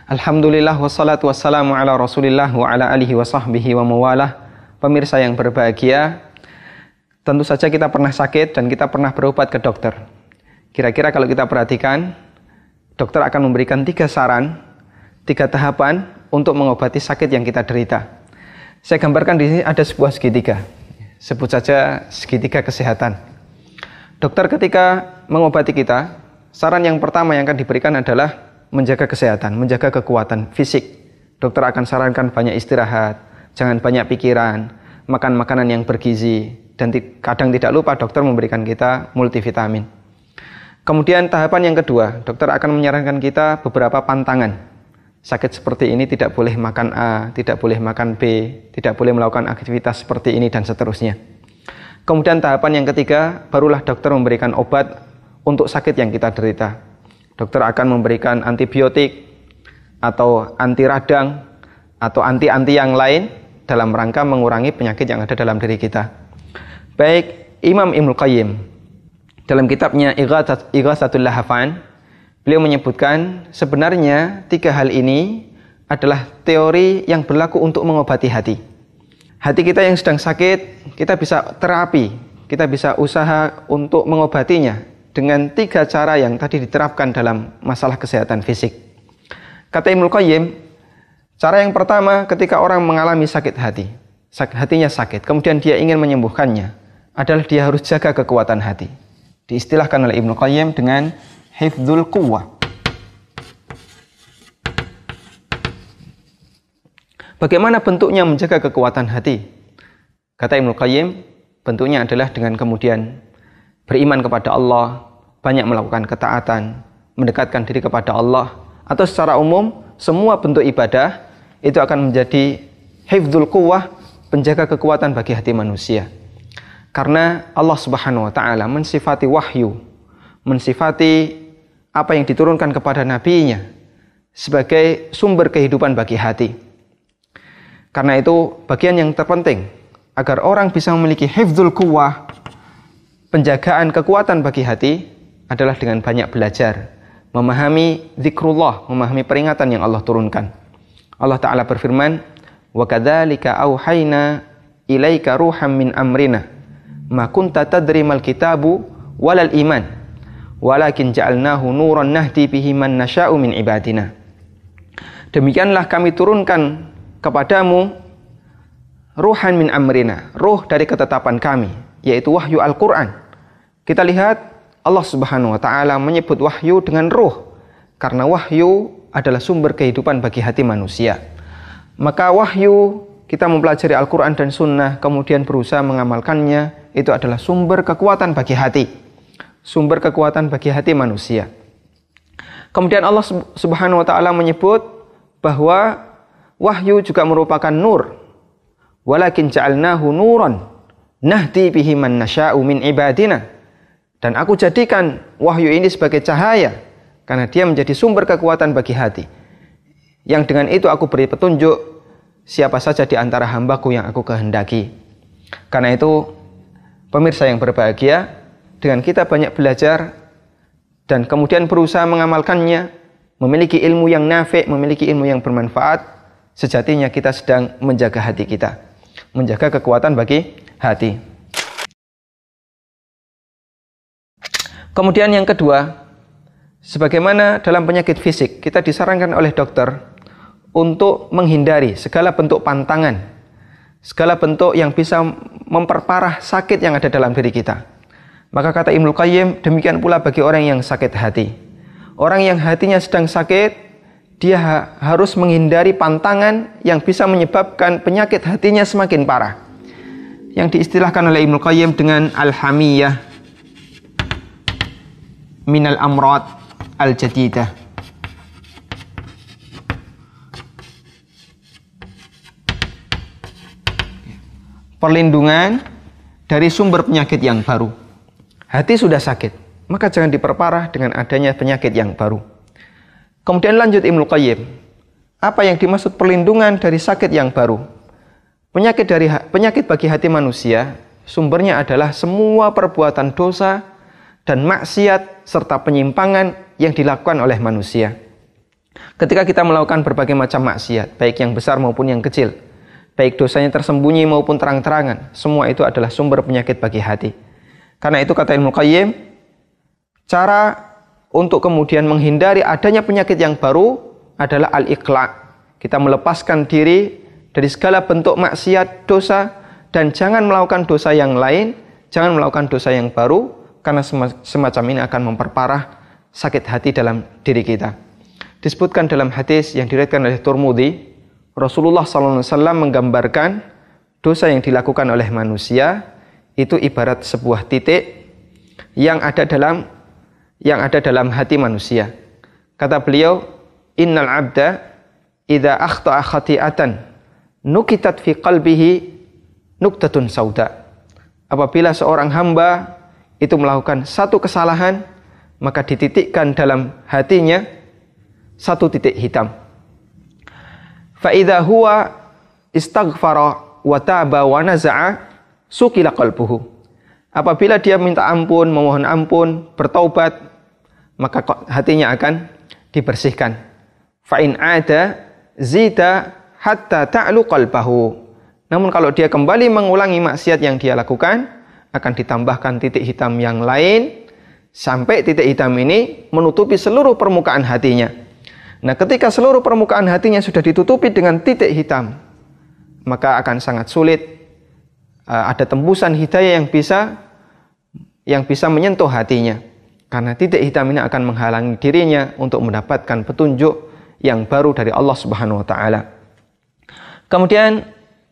Alhamdulillah wassalatu wassalamu ala Rasulillah wa ala alihi wa sahbihi wa mawalah. Pemirsa yang berbahagia, tentu saja kita pernah sakit dan kita pernah berobat ke dokter. Kira-kira kalau kita perhatikan, dokter akan memberikan 3 saran, 3 tahapan untuk mengobati sakit yang kita derita. Saya gambarkan di sini ada sebuah segitiga. Sebut saja segitiga kesehatan. Dokter ketika mengobati kita, saran yang pertama yang akan diberikan adalah menjaga kesehatan, menjaga kekuatan fisik. Dokter akan sarankan banyak istirahat, jangan banyak pikiran, makan makanan yang bergizi, dan kadang tidak lupa dokter memberikan kita multivitamin. Kemudian tahapan yang kedua, dokter akan menyarankan kita beberapa pantangan. Sakit seperti ini tidak boleh makan A, tidak boleh makan B, tidak boleh melakukan aktivitas seperti ini, dan seterusnya. Kemudian tahapan yang ketiga, barulah dokter memberikan obat untuk sakit yang kita derita. Dokter akan memberikan antibiotik atau anti radang atau anti-anti yang lain dalam rangka mengurangi penyakit yang ada dalam diri kita. Baik, Imam Ibnul Qayyim dalam kitabnya Ighatsatul Lahafan, beliau menyebutkan sebenarnya 3 hal ini adalah teori yang berlaku untuk mengobati hati. Hati kita yang sedang sakit, kita bisa terapi, kita bisa usaha untuk mengobatinya dengan 3 cara yang tadi diterapkan dalam masalah kesehatan fisik. Kata Ibnul Qayyim, cara yang pertama ketika orang mengalami sakit hati, hatinya sakit, kemudian dia ingin menyembuhkannya, adalah dia harus jaga kekuatan hati. Diistilahkan oleh Ibnul Qayyim dengan hifdzul quwwah. Bagaimana bentuknya menjaga kekuatan hati? Kata Ibnul Qayyim, bentuknya adalah dengan kemudian beriman kepada Allah, banyak melakukan ketaatan, mendekatkan diri kepada Allah, atau secara umum semua bentuk ibadah itu akan menjadi hifdzul quwwah, penjaga kekuatan bagi hati manusia. Karena Allah Subhanahu wa taala mensifati wahyu, mensifati apa yang diturunkan kepada nabinya sebagai sumber kehidupan bagi hati. Karena itu bagian yang terpenting agar orang bisa memiliki hifdzul quwwah, penjagaan kekuatan bagi hati, adalah dengan banyak belajar, memahami zikrullah, memahami peringatan yang Allah turunkan. Allah Ta'ala berfirman, wa kadzalika auhayna ilaika ruham min amrina ma kunta tadri mal kitabu walal iman walakin ja'alnahu nuran nahdi bihi man nasya'u min ibadina. Demikianlah kami turunkan kepadamu ruhan min amrina, ruh dari ketetapan kami, yaitu wahyu Al-Quran. Kita lihat Allah Subhanahu wa taala menyebut wahyu dengan ruh karena wahyu adalah sumber kehidupan bagi hati manusia. Maka wahyu, kita mempelajari Al-Quran dan Sunnah kemudian berusaha mengamalkannya, itu adalah sumber kekuatan bagi hati, sumber kekuatan bagi hati manusia. Kemudian Allah Subhanahu wa taala menyebut bahwa wahyu juga merupakan nur. Walakin ja'alnahu nuran nahdi bihi man nasya'u min ibadina. Dan aku jadikan wahyu ini sebagai cahaya karena dia menjadi sumber kekuatan bagi hati. Yang dengan itu aku beri petunjuk siapa saja di antara hambaku yang aku kehendaki. Karena itu, pemirsa yang berbahagia, dengan kita banyak belajar dan kemudian berusaha mengamalkannya, memiliki ilmu yang nafi', memiliki ilmu yang bermanfaat, sejatinya kita sedang menjaga hati kita, menjaga kekuatan bagi hati. Kemudian yang kedua, sebagaimana dalam penyakit fisik, kita disarankan oleh dokter untuk menghindari segala bentuk pantangan, segala bentuk yang bisa memperparah sakit yang ada dalam diri kita. Maka kata Ibnul Qayyim, demikian pula bagi orang yang sakit hati. Orang yang hatinya sedang sakit, dia harus menghindari pantangan yang bisa menyebabkan penyakit hatinya semakin parah, yang diistilahkan oleh Ibnul Qayyim dengan al-hamiyah minal amrad al-jadidah. Perlindungan dari sumber penyakit yang baru. Hati sudah sakit, maka jangan diperparah dengan adanya penyakit yang baru. Kemudian lanjut Ibnul Qayyim, apa yang dimaksud perlindungan dari sakit yang baru? Penyakit bagi hati manusia, sumbernya adalah semua perbuatan dosa dan maksiat serta penyimpangan yang dilakukan oleh manusia. Ketika kita melakukan berbagai macam maksiat, baik yang besar maupun yang kecil, baik dosanya tersembunyi maupun terang-terangan, semua itu adalah sumber penyakit bagi hati. Karena itu kata Ibnu Qayyim, cara untuk kemudian menghindari adanya penyakit yang baru adalah al-iqla'. Kita melepaskan diri dari segala bentuk maksiat, dosa, dan jangan melakukan dosa yang lain, jangan melakukan dosa yang baru, karena semacam ini akan memperparah sakit hati dalam diri kita. Disebutkan dalam hadis yang diriwayatkan oleh Tirmidzi, Rasulullah SAW menggambarkan dosa yang dilakukan oleh manusia itu ibarat sebuah titik yang ada dalam hati manusia. Kata beliau, innal abda idza akhta'a khati'atan nukitat fi qalbihi nuktatun sauda. Apabila seorang hamba itu melakukan satu kesalahan, maka dititikkan dalam hatinya satu titik hitam. Fa idza huwa istaghfara wa taba wa naza'a sukila qalbuhu. Apabila dia minta ampun, memohon ampun, bertaubat, maka hatinya akan dibersihkan. Fa in ada zida hatta ta'lu qalbahu. Namun kalau dia kembali mengulangi maksiat yang dia lakukan, akan ditambahkan titik hitam yang lain sampai titik hitam ini menutupi seluruh permukaan hatinya. Nah, ketika seluruh permukaan hatinya sudah ditutupi dengan titik hitam, maka akan sangat sulit ada tembusan hidayah yang bisa menyentuh hatinya. Karena titik hitam ini akan menghalangi dirinya untuk mendapatkan petunjuk yang baru dari Allah Subhanahu wa taala. Kemudian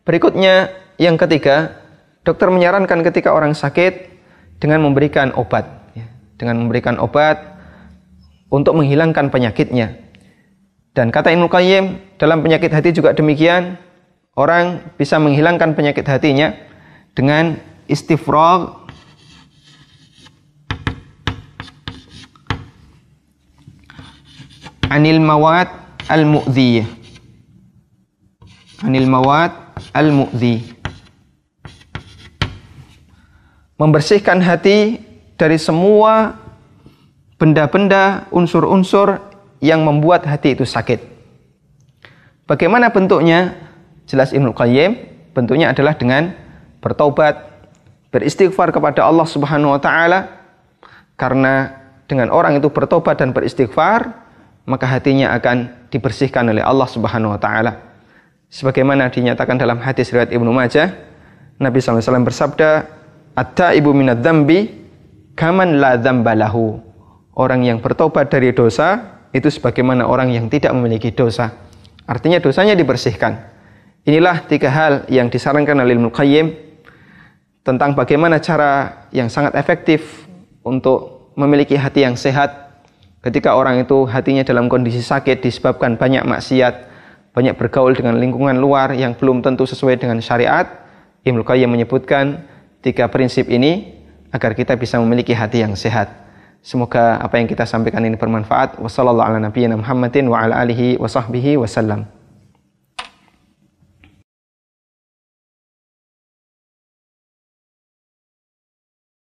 berikutnya yang ketiga, dokter menyarankan ketika orang sakit dengan memberikan obat, dengan memberikan obat untuk menghilangkan penyakitnya. Dan kata Ibnu Qayyim, dalam penyakit hati juga demikian, orang bisa menghilangkan penyakit hatinya dengan istifragh anil mawad al-mu'dhiyah. Anil mawad al-mu'dhi. Membersihkan hati dari semua benda-benda, unsur-unsur yang membuat hati itu sakit. Bagaimana bentuknya? Jelas Ibnu Qayyim, bentuknya adalah dengan bertaubat, beristighfar kepada Allah Subhanahu wa taala. Karena dengan orang itu bertobat dan beristighfar, maka hatinya akan dibersihkan oleh Allah Subhanahu wa taala. Sebagaimana dinyatakan dalam hadis riwayat Ibnu Majah, Nabi SAW bersabda, "At-taibu minadz-dzambi kaman la dzamba lahu." Orang yang bertobat dari dosa itu sebagaimana orang yang tidak memiliki dosa. Artinya dosanya dibersihkan. Inilah 3 hal yang disarankan oleh Ibnu Qayyim tentang bagaimana cara yang sangat efektif untuk memiliki hati yang sehat. Ketika orang itu hatinya dalam kondisi sakit disebabkan banyak maksiat, banyak bergaul dengan lingkungan luar yang belum tentu sesuai dengan syariat, Ibnu Qayyim menyebutkan 3 prinsip ini agar kita bisa memiliki hati yang sehat. Semoga apa yang kita sampaikan ini bermanfaat. Wassallallahu ala nabiyyina Muhammadin wa ala alihi wa sahbihi wasallam.